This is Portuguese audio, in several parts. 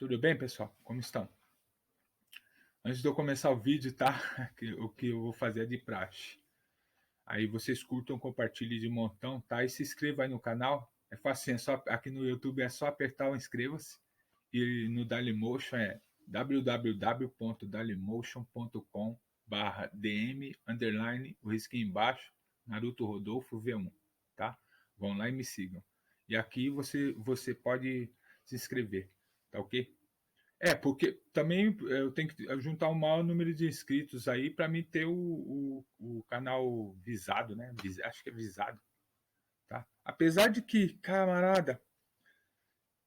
Tudo bem, pessoal? Como estão? Antes de eu começar o vídeo, tá? O que eu vou fazer é de praxe. Aí vocês curtam, compartilhem de montão, tá? E se inscreva aí no canal. É fácil, aqui no YouTube é só apertar o inscreva-se. E no Dailymotion é www.dailymotion.com/dm _ o embaixo, Naruto Rodolfo V1, tá? Vão lá e me sigam. E aqui você pode se inscrever, tá ok? Porque também eu tenho que juntar um maior número de inscritos aí para mim ter o canal visado, né? Acho que é visado, tá? Apesar de que, camarada,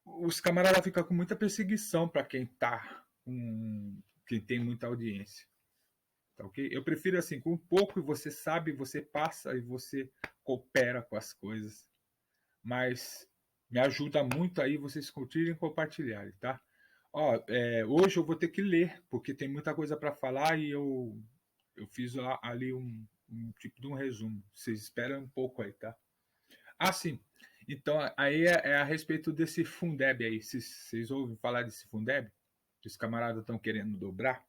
os camaradas ficam com muita perseguição para quem tem muita audiência, tá ok? Eu prefiro assim, com pouco você sabe, você passa e você coopera com as coisas, mas me ajuda muito aí vocês curtirem e compartilharem, tá? Hoje eu vou ter que ler, porque tem muita coisa para falar e eu fiz ali um tipo de um resumo. Vocês esperam um pouco aí, tá? Sim. Então, aí é a respeito desse Fundeb aí. Vocês ouvem falar desse Fundeb? Que os camaradas estão querendo dobrar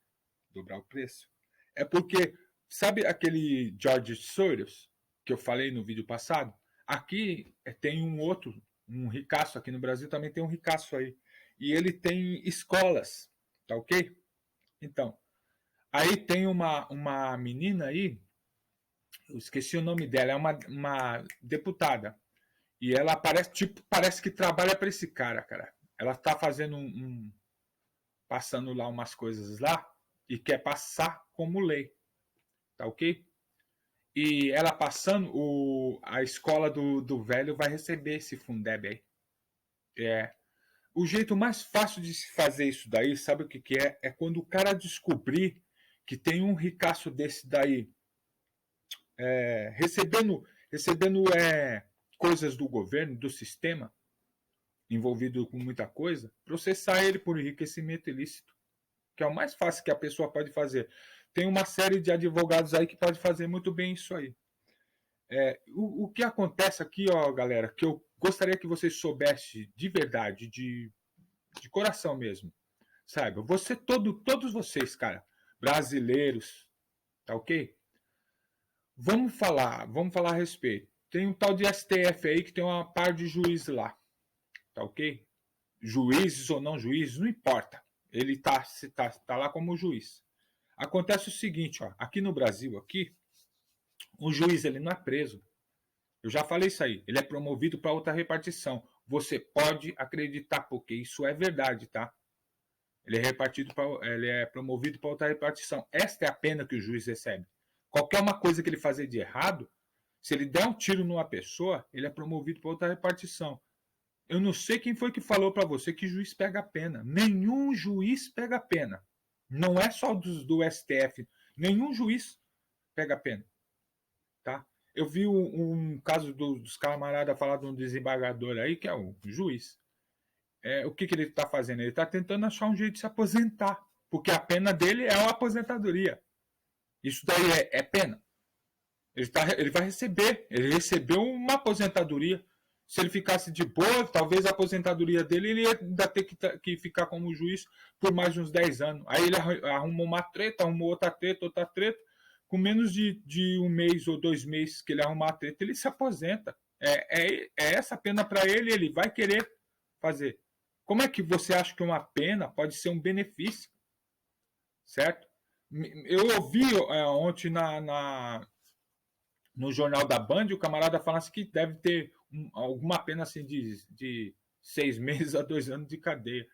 o preço? É porque, sabe aquele George Soros, que eu falei no vídeo passado? Aqui tem um outro, um ricaço aqui no Brasil, também tem um ricaço aí. E ele tem escolas, tá ok? Então, aí tem uma menina aí, eu esqueci o nome dela, é uma deputada. E ela parece que trabalha para esse cara. Ela tá fazendo passando lá umas coisas lá e quer passar como lei, tá ok? E ela passando, a escola do velho vai receber esse Fundeb aí. O jeito mais fácil de se fazer isso daí, sabe o que é? É quando o cara descobrir que tem um ricaço desse daí recebendo coisas do governo, do sistema, envolvido com muita coisa, processar ele por enriquecimento ilícito, que é o mais fácil que a pessoa pode fazer. Tem uma série de advogados aí que pode fazer muito bem isso aí. O que acontece aqui, ó, galera, que eu gostaria que vocês soubessem de verdade, de coração mesmo. Saiba, todos vocês, cara, brasileiros, tá ok? Vamos falar a respeito. Tem um tal de STF aí que tem uma par de juízes lá, tá ok? Juízes ou não juízes, não importa. Ele tá lá como juiz. Acontece o seguinte, ó, aqui no Brasil, o juiz ele não é preso. Eu já falei isso aí. Ele é promovido para outra repartição. Você pode acreditar, porque isso é verdade, tá? Ele é promovido para outra repartição. Esta é a pena que o juiz recebe. Qualquer uma coisa que ele fazer de errado, se ele der um tiro numa pessoa, ele é promovido para outra repartição. Eu não sei quem foi que falou para você que juiz pega pena. Nenhum juiz pega pena. Não é só do STF. Nenhum juiz pega pena. Tá? Eu vi um caso dos camaradas falar de um desembargador aí, que é o juiz. O que ele está fazendo? Ele está tentando achar um jeito de se aposentar. Porque a pena dele é a aposentadoria. Isso daí é pena. Ele vai receber. Ele recebeu uma aposentadoria. Se ele ficasse de boa, talvez a aposentadoria dele ele ia ainda ter que ficar como juiz por mais de uns 10 anos. Aí ele arrumou uma treta, arrumou outra treta. Com menos de um mês ou 2 meses que ele arrumar a treta, ele se aposenta. É essa pena para ele, ele vai querer fazer. Como é que você acha que uma pena pode ser um benefício? Certo? Eu ouvi ontem no jornal da Band, o camarada falando assim que deve ter alguma pena assim de 6 meses a 2 anos de cadeia.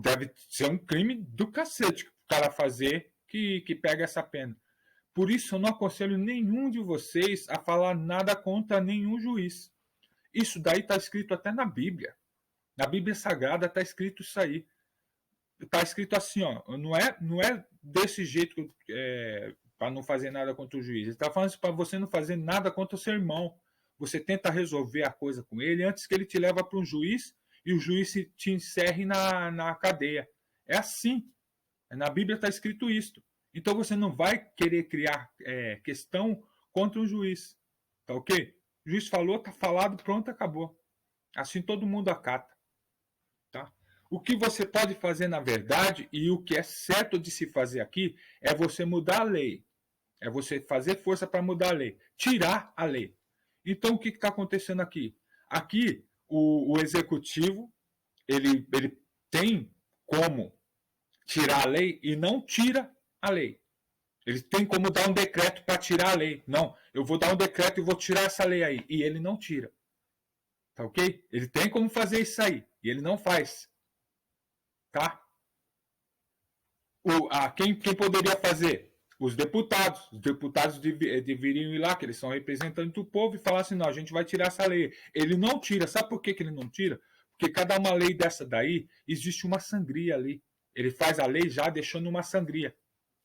Deve ser um crime do cacete que o cara fazer que pega essa pena. Por isso, eu não aconselho nenhum de vocês a falar nada contra nenhum juiz. Isso daí está escrito até na Bíblia. Na Bíblia Sagrada está escrito isso aí. Está escrito assim, ó, não é desse jeito para não fazer nada contra o juiz. Ele está falando para você não fazer nada contra o seu irmão. Você tenta resolver a coisa com ele antes que ele te leve para um juiz e o juiz te encerre na cadeia. É assim. Na Bíblia está escrito isso. Então você não vai querer criar questão contra o juiz. Tá ok? O juiz falou, tá falado, pronto, acabou. Assim todo mundo acata. Tá? O que você pode fazer, na verdade, e o que é certo de se fazer aqui, é você mudar a lei. É você fazer força para mudar a lei. Tirar a lei. Então, o que está acontecendo aqui? Aqui, o executivo, ele tem como tirar a lei e não tira a lei. Ele tem como dar um decreto para tirar a lei. Não, eu vou dar um decreto e vou tirar essa lei aí. E ele não tira. Tá ok? Ele tem como fazer isso aí. E ele não faz. Tá? Quem poderia fazer? Os deputados. Os deputados deveriam ir lá, que eles são representantes do povo, e falar assim: não, a gente vai tirar essa lei. Ele não tira. Sabe por que ele não tira? Porque cada uma lei dessa daí, existe uma sangria ali. Ele faz a lei já deixando uma sangria.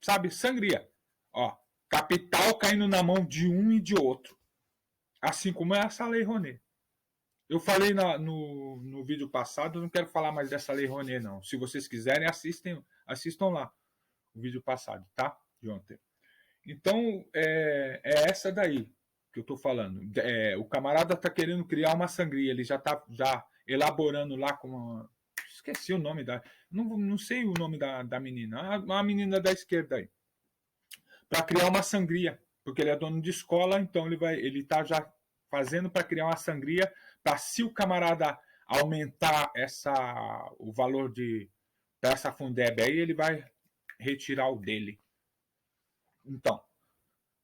Sabe? Sangria. Ó, capital caindo na mão de um e de outro. Assim como é essa lei Rouanet. Eu falei no vídeo passado, não quero falar mais dessa lei Rouanet, não. Se vocês quiserem, assistam lá o vídeo passado, tá? De ontem. Então, é essa daí que eu tô falando. O camarada tá querendo criar uma sangria, ele já tá elaborando lá com uma... Esqueci o nome da... Não sei o nome da menina. Uma menina da esquerda aí. Para criar uma sangria, porque ele é dono de escola, então ele tá já fazendo para criar uma sangria, para se o camarada aumentar o valor dessa Fundeb aí, ele vai retirar o dele. Então,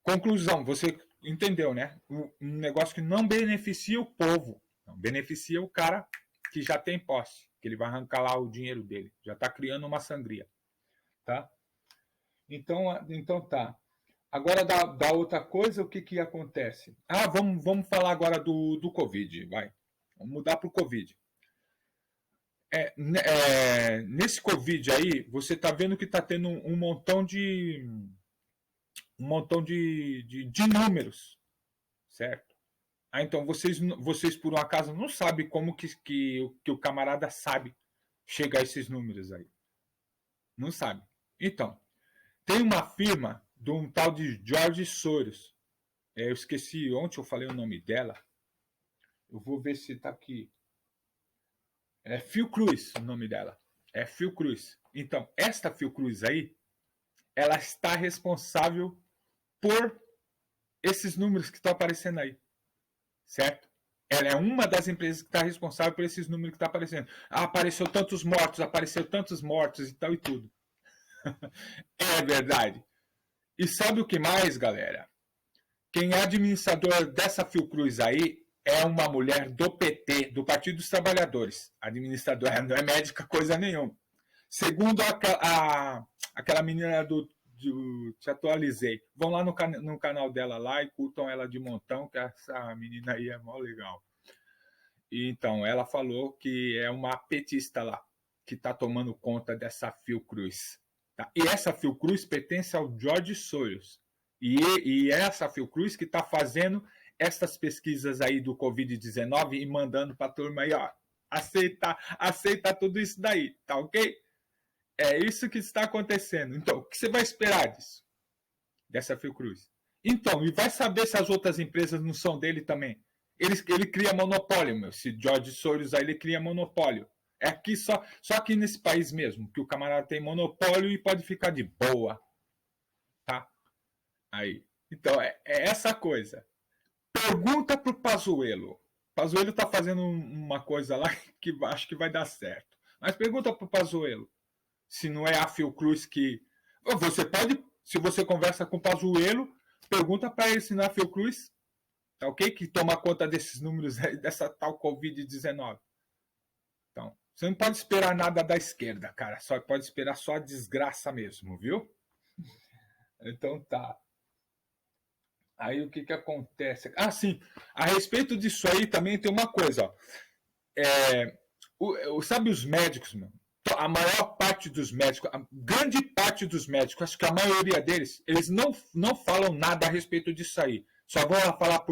conclusão, você entendeu, né? Um negócio que não beneficia o povo, não beneficia o cara que já tem posse, que ele vai arrancar lá o dinheiro dele, já está criando uma sangria, tá? Então tá. Agora da outra coisa, o que acontece? Vamos falar agora do Covid, vai. Vamos mudar para o Covid. Nesse Covid aí, você está vendo que está tendo um montão de números, certo? Então vocês por um acaso não sabem como que o camarada sabe chegar a esses números aí. Não sabe. Então, tem uma firma de um tal de George Soros. Eu esqueci, ontem eu falei o nome dela. Eu vou ver se está aqui. É Fiocruz o nome dela. É Fiocruz. Então, esta Fiocruz aí, ela está responsável por esses números que estão aparecendo aí. Certo? Ela é uma das empresas que está responsável por esses números que estão aparecendo. Apareceu tantos mortos e tal e tudo. É verdade. E sabe o que mais, galera? Quem é administrador dessa Fiocruz aí é uma mulher do PT, do Partido dos Trabalhadores. Administradora, não é médica coisa nenhuma. Segundo aquela menina te atualizei. Vão lá no canal dela lá e curtam ela de montão, que essa menina aí é mó legal. E então, ela falou que é uma petista lá, que está tomando conta dessa Fiocruz. Tá? E essa Fiocruz pertence ao George Soros. E é essa Fiocruz que está fazendo essas pesquisas aí do Covid-19 e mandando para a turma aí, ó, aceita tudo isso daí, tá ok? É isso que está acontecendo. Então, o que você vai esperar disso? Dessa Fiocruz? Então, e vai saber se as outras empresas não são dele também. Ele cria monopólio, meu. Esse George Soros aí, ele cria monopólio. É aqui só aqui nesse país mesmo, que o camarada tem monopólio e pode ficar de boa. Tá? Aí. Então, é essa coisa. Pergunta pro Pazuello. Pazuello tá fazendo uma coisa lá que acho que vai dar certo. Mas pergunta pro Pazuello se não é a Fiocruz que... Você pode, se você conversa com o Pazuello, pergunta para ele se não é a Fiocruz, tá ok? Que toma conta desses números aí, dessa tal Covid-19. Então, você não pode esperar nada da esquerda, cara. Só pode esperar só a desgraça mesmo, viu? Então tá. Aí o que acontece? Sim. A respeito disso aí também tem uma coisa, ó. Sabe os médicos, mano? A maior parte dos médicos, a grande parte dos médicos, acho que a maioria deles, eles não falam nada a respeito disso aí. Só vão falar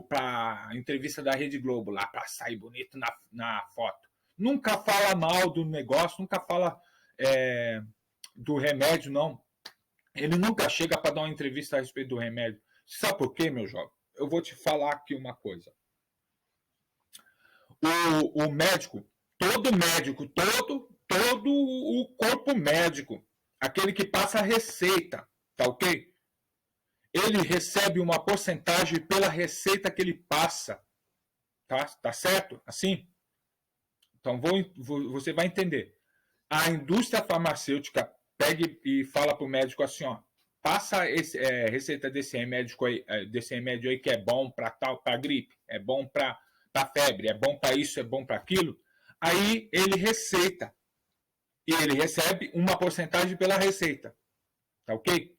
para a entrevista da Rede Globo lá, para sair bonito na foto. Nunca fala mal do negócio, nunca fala do remédio, não. Ele nunca chega para dar uma entrevista a respeito do remédio. Sabe por quê, meu jovem? Eu vou te falar aqui uma coisa. O médico, todo médico, todo o corpo médico, aquele que passa a receita, tá ok? Ele recebe uma porcentagem pela receita que ele passa, tá certo? Assim? Então você vai entender. A indústria farmacêutica pega e fala para o médico assim, ó, passa receita desse remédio aí que é bom para tal, para gripe, é bom para febre, é bom para isso, é bom para aquilo. Aí ele receita e ele recebe uma porcentagem pela receita, tá ok?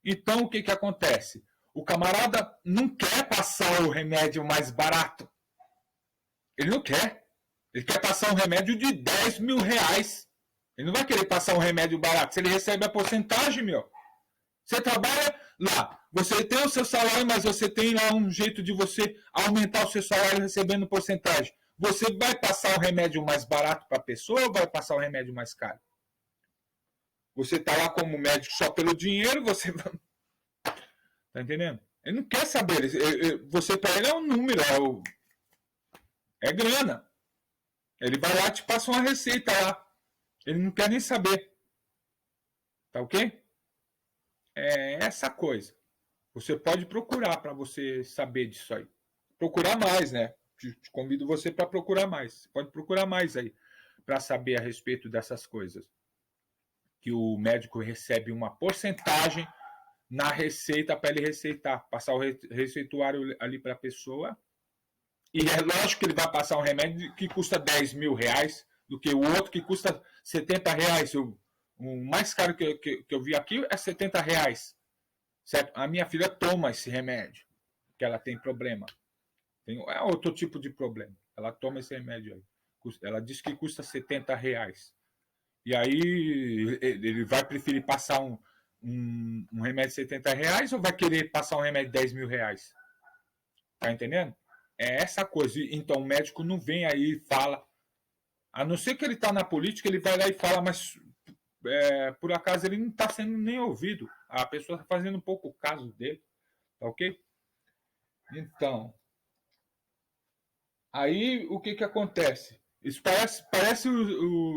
Então o que acontece? O camarada não quer passar o remédio mais barato. Ele não quer. Ele quer passar um remédio de 10 mil reais. Ele não vai querer passar um remédio barato. Se ele recebe a porcentagem, meu. Você trabalha lá. Você tem o seu salário, mas você tem lá um jeito de você aumentar o seu salário recebendo porcentagem. Você vai passar o remédio mais barato para a pessoa ou vai passar o remédio mais caro? Você está lá como médico só pelo dinheiro, você. Tá entendendo? Ele não quer saber. Você para ele é um número, é grana. Ele vai lá e te passa uma receita lá. Ele não quer nem saber. Tá ok? É essa coisa. Você pode procurar para você saber disso aí. Procurar mais, né? Te convido você para procurar mais. Você pode procurar mais aí para saber a respeito dessas coisas. Que o médico recebe uma porcentagem na receita para ele receitar, passar o receituário ali para a pessoa. E é lógico que ele vai passar um remédio que custa 10 mil reais do que o outro que custa 70 reais. O mais caro que eu vi aqui é 70 reais. Certo? A minha filha toma esse remédio, que ela tem problema. É outro tipo de problema. Ela toma esse remédio aí. Ela diz que custa 70 reais. E aí ele vai preferir passar um remédio de 70 reais ou vai querer passar um remédio de 10 mil reais? Tá entendendo? É essa coisa. Então o médico não vem aí e fala. A não ser que ele está na política, ele vai lá e fala, mas por acaso ele não está sendo nem ouvido. A pessoa está fazendo um pouco caso dele. Tá ok? Então, aí o que acontece? Isso parece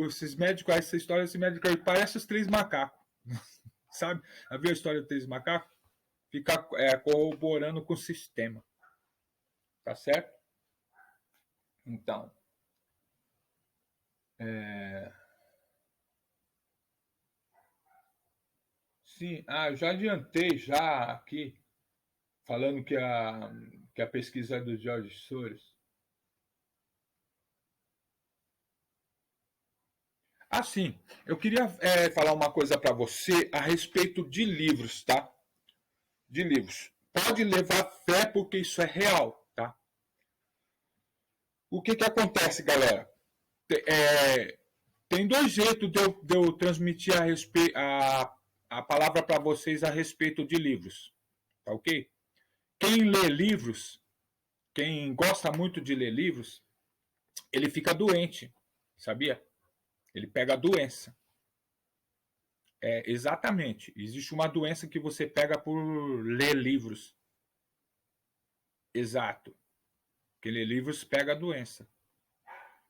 esses médicos, essa história desse médico aí, parece os três macacos. Sabe? Havia a história dos três macacos? Fica corroborando com o sistema. Tá certo? Então. Sim, eu já adiantei já aqui, falando que a pesquisa é do George Soros. Sim, eu queria falar uma coisa para você a respeito de livros, tá? De livros. Pode levar fé porque isso é real, tá? O que acontece, galera? Tem dois jeitos de eu transmitir a palavra para vocês a respeito de livros, tá ok? Quem lê livros, quem gosta muito de ler livros, ele fica doente, sabia? Ele pega a doença. Exatamente. Existe uma doença que você pega por ler livros. Exato. Quem lê livros pega a doença.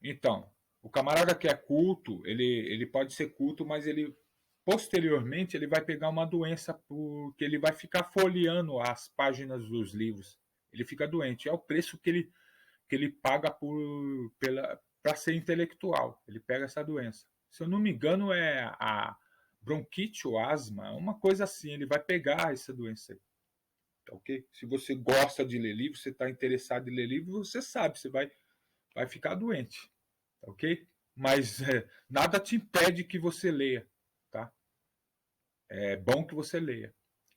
Então, o camarada que é culto, ele pode ser culto, mas ele posteriormente ele vai pegar uma doença porque ele vai ficar folheando as páginas dos livros. Ele fica doente. É o preço que ele paga para ser intelectual. Ele pega essa doença. Se eu não me engano, é a bronquite ou asma, uma coisa assim. Ele vai pegar essa doença aí. Tá ok? Se você gosta de ler livro, você está interessado em ler livro, você sabe, você vai ficar doente. Tá ok? Mas nada te impede que você leia. Tá? É bom que você leia.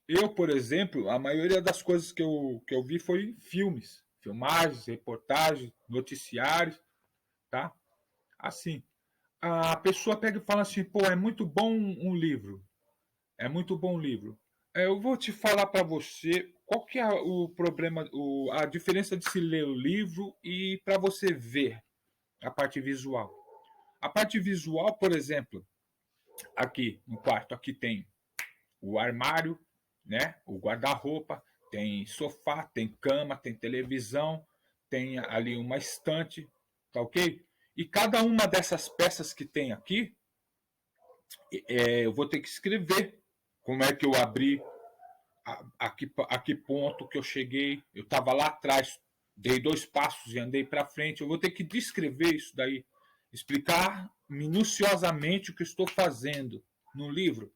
Eu, por exemplo, a maioria das coisas que eu vi foi em filmes. Filmagens, reportagens, noticiários, tá? Assim, a pessoa pega e fala assim, pô, é muito bom um livro. É muito bom um livro. Eu vou te falar para você qual que é o problema, a diferença de se ler o livro e para você ver a parte visual. A parte visual, por exemplo, aqui no quarto, aqui tem o armário, né? O guarda-roupa, tem sofá, tem cama, tem televisão, tem ali uma estante, tá ok? E cada uma dessas peças que tem aqui, eu vou ter que escrever como é que eu abri, a que ponto que eu cheguei. Eu estava lá atrás, dei 2 passos e andei para frente. Eu vou ter que descrever isso daí, explicar minuciosamente o que estou fazendo no livro.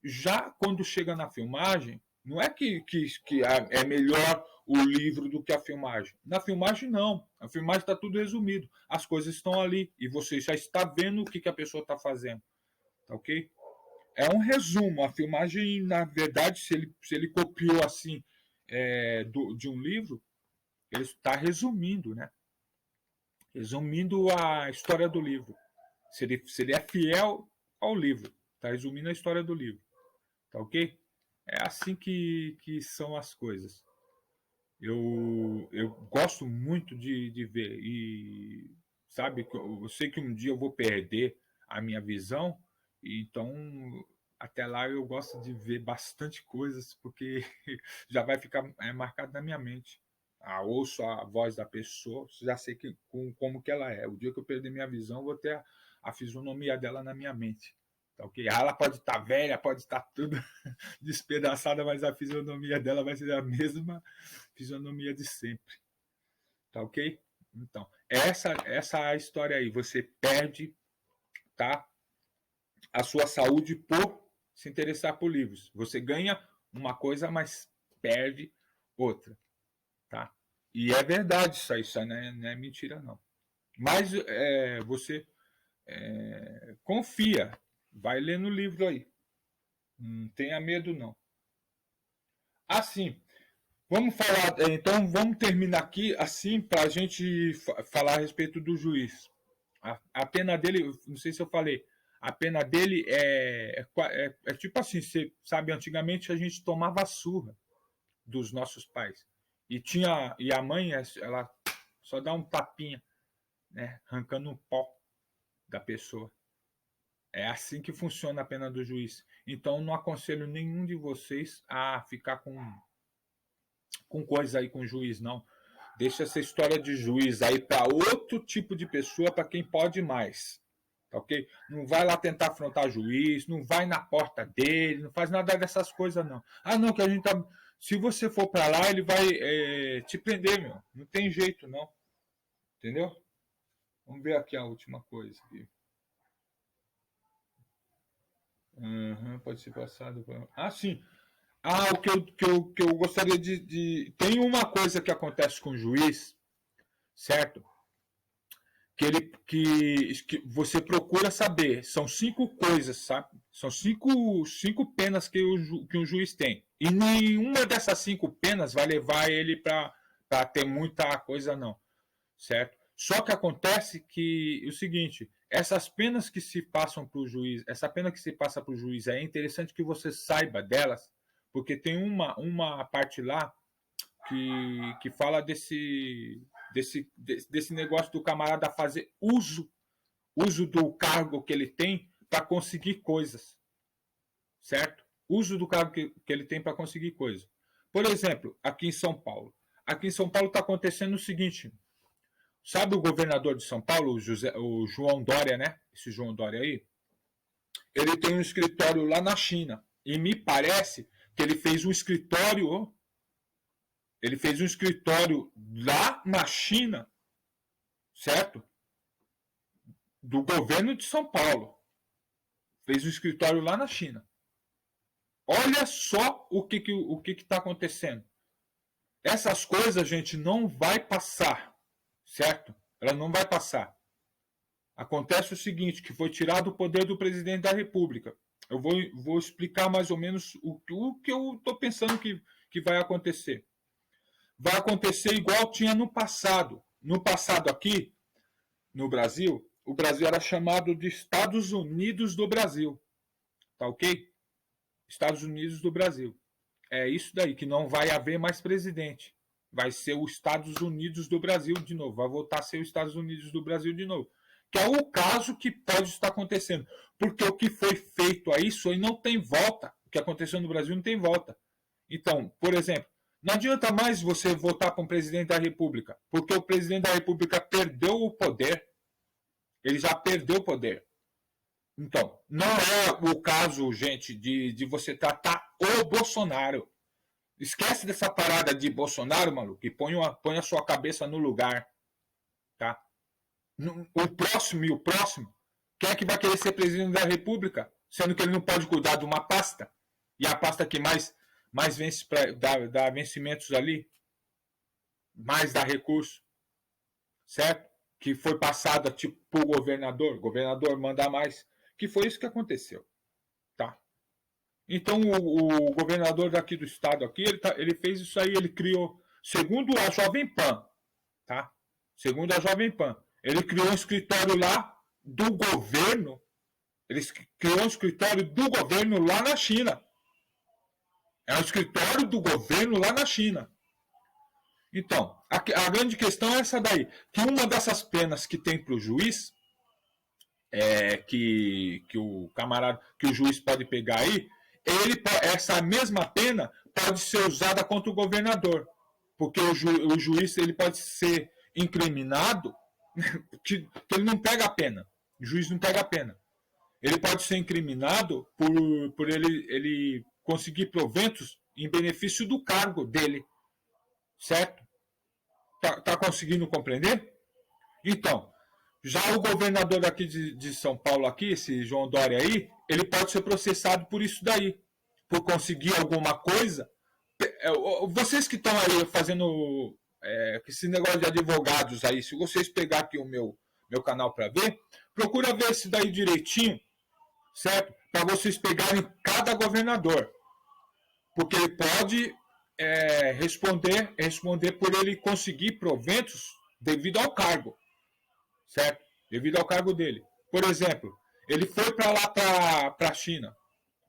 Já quando chega na filmagem, não é que é melhor o livro do que a filmagem. Na filmagem, não. A filmagem está tudo resumido. As coisas estão ali e você já está vendo o que a pessoa está fazendo. Tá ok? É um resumo. A filmagem, na verdade, se ele copiou assim de um livro, ele está resumindo, né? Resumindo a história do livro. Se ele é fiel ao livro. Está resumindo a história do livro. Tá ok? É assim que são as coisas. Eu gosto muito de ver. E, sabe, eu sei que um dia eu vou perder a minha visão. Então, até lá eu gosto de ver bastante coisas, porque já vai ficar marcado na minha mente. Ouço a voz da pessoa, já sei como que ela é. O dia que eu perder minha visão, eu vou ter a fisionomia dela na minha mente. Tá ok? Ela pode estar velha, pode estar tudo despedaçada, mas a fisionomia dela vai ser a mesma fisionomia de sempre. Tá ok? Então, essa é a história aí. Você perde, tá, a sua saúde por se interessar por livros. Você ganha uma coisa, mas perde outra. Tá? E é verdade isso aí não é mentira, não. Mas você confia. Vai ler no livro aí. Não tenha medo, não. Assim, vamos falar. Então, vamos terminar aqui assim para a gente falar a respeito do juiz. A pena dele, não sei se eu falei, a pena dele é tipo assim, você sabe, antigamente a gente tomava surra dos nossos pais. E a mãe, ela só dá um tapinha, né, arrancando um pó da pessoa. É assim que funciona a pena do juiz. Então, não aconselho nenhum de vocês a ficar com coisa aí com o juiz, não. Deixa essa história de juiz aí para outro tipo de pessoa, para quem pode mais. Tá ok? Não vai lá tentar afrontar juiz, não vai na porta dele, não faz nada dessas coisas, não. Não, que a gente tá. Se você for para lá, ele vai te prender, meu. Não tem jeito, não. Entendeu? Vamos ver aqui a última coisa. Aqui. Pode ser passado. Sim. O que eu gostaria de. Tem uma coisa que acontece com o juiz, certo? Que você procura saber. São 5 coisas, sabe? São cinco penas que um juiz tem. E nenhuma dessas 5 penas vai levar ele para ter muita coisa, não. Certo? Só que acontece que o seguinte, essas penas que se passam para o juiz, essa pena que se passa para o juiz, é interessante que você saiba delas, porque tem uma parte lá que fala desse negócio do camarada fazer uso do cargo que ele tem para conseguir coisas, certo? Uso do cargo que ele tem para conseguir coisas. Por exemplo, aqui em São Paulo. Aqui em São Paulo está acontecendo o seguinte. Sabe o governador de São Paulo, o João Dória, né? Esse João Dória aí. Ele tem um escritório lá na China. E me parece que ele fez um escritório. Ele fez um escritório lá na China, certo? Do governo de São Paulo. Fez um escritório lá na China. Olha só o que está acontecendo. Essas coisas, a gente, não vai passar, certo? Ela não vai passar. Acontece o seguinte, que foi tirado o poder do presidente da República. Eu vou explicar mais ou menos o que eu estou pensando que vai acontecer. Vai acontecer igual tinha no passado. No passado aqui, no Brasil, o Brasil era chamado de Estados Unidos do Brasil. Tá ok? Estados Unidos do Brasil. É isso daí, que não vai haver mais presidente. Vai ser os Estados Unidos do Brasil de novo. Vai voltar a ser os Estados Unidos do Brasil de novo. Que é o caso que pode estar acontecendo. Porque o que foi feito a isso aí não tem volta. O que aconteceu no Brasil não tem volta. Então, por exemplo, não adianta mais você votar para um presidente da República, porque o presidente da República perdeu o poder. Ele já perdeu o poder. Então, não é o caso, gente, de você tratar o Bolsonaro. Esquece dessa parada de Bolsonaro, maluco, e põe a sua cabeça no lugar. Tá? O próximo e o próximo, quem é que vai querer ser presidente da República? Sendo que ele não pode cuidar de uma pasta. E a pasta que mais vence dá vencimentos ali, mais dá recurso. Certo? Que foi passada tipo para o governador manda mais. Que foi isso que aconteceu. Tá? Então o governador daqui do estado aqui, ele fez isso aí, ele criou, segundo a Jovem Pan, tá? Segundo a Jovem Pan, ele criou um escritório lá do governo, ele criou um escritório do governo lá na China. É um escritório do governo lá na China. Então, a grande questão é essa daí, que uma dessas penas que tem para o juiz, que o camarada, que o juiz pode pegar aí, essa mesma pena pode ser usada contra o governador, porque o juiz ele pode ser incriminado, que ele não pega a pena, o juiz não pega a pena, ele pode ser incriminado por ele conseguir proventos em benefício do cargo dele, certo? Tá conseguindo compreender? Então, já o governador aqui de São Paulo, aqui, esse João Dória aí, ele pode ser processado por isso daí, por conseguir alguma coisa. Vocês que estão aí fazendo esse negócio de advogados aí, se vocês pegar aqui o meu canal para ver, procura ver esse daí direitinho, certo? Para vocês pegarem cada governador, porque ele pode responder por ele conseguir proventos devido ao cargo, certo? Devido ao cargo dele. Por exemplo, ele foi para lá para a China,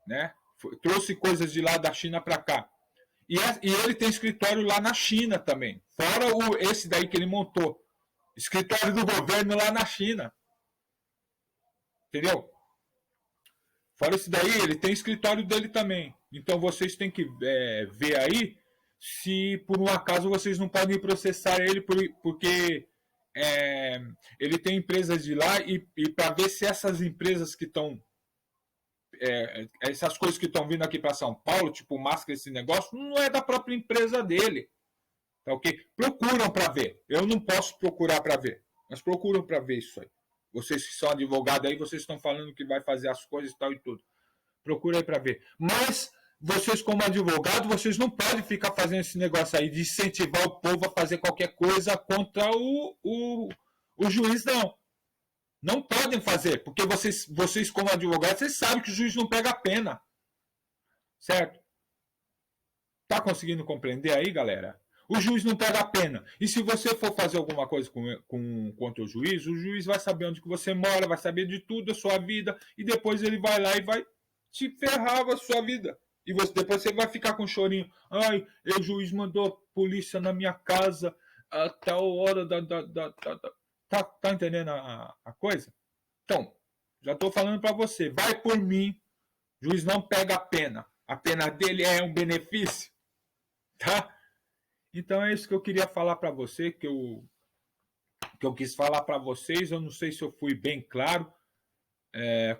né? Trouxe coisas de lá da China para cá. E ele tem escritório lá na China também. Fora esse daí que ele montou. Escritório do governo lá na China. Entendeu? Fora esse daí, ele tem escritório dele também. Então vocês têm que ver aí se por um acaso vocês não podem processar ele porque ele tem empresas de lá e para ver se essas empresas que estão essas coisas que estão vindo aqui para São Paulo, tipo máscara, esse negócio, não é da própria empresa dele. Tá ok? Procuram para ver. Eu não posso procurar para ver, mas procuram para ver isso aí. Vocês que são advogados aí, vocês estão falando que vai fazer as coisas e tal e tudo. Procura aí para ver. Mas vocês, como advogado, vocês não podem ficar fazendo esse negócio aí de incentivar o povo a fazer qualquer coisa contra o juiz, não. Não podem fazer, porque vocês como advogados, vocês sabem que o juiz não pega a pena. Certo? Tá conseguindo compreender aí, galera? O juiz não pega a pena. E se você for fazer alguma coisa contra o juiz vai saber onde que você mora, vai saber de tudo da sua vida, e depois ele vai lá e vai te ferrar a sua vida. E depois você vai ficar com um chorinho. Ai, o juiz mandou polícia na minha casa a tal hora Tá entendendo a coisa? Então, já estou falando para você. Vai por mim. O juiz não pega a pena. A pena dele é um benefício. Tá? Então é isso que eu queria falar para você, que eu quis falar para vocês. Eu não sei se eu fui bem claro.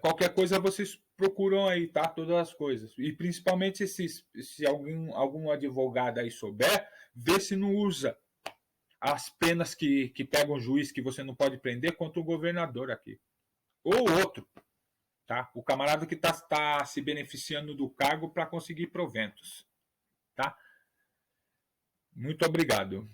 Qualquer coisa vocês procuram aí, tá? Todas as coisas. E principalmente se algum advogado aí souber, vê se não usa as penas que pega um juiz que você não pode prender contra o governador aqui. Ou outro, tá? O camarada que tá se beneficiando do cargo para conseguir proventos, tá? Muito obrigado.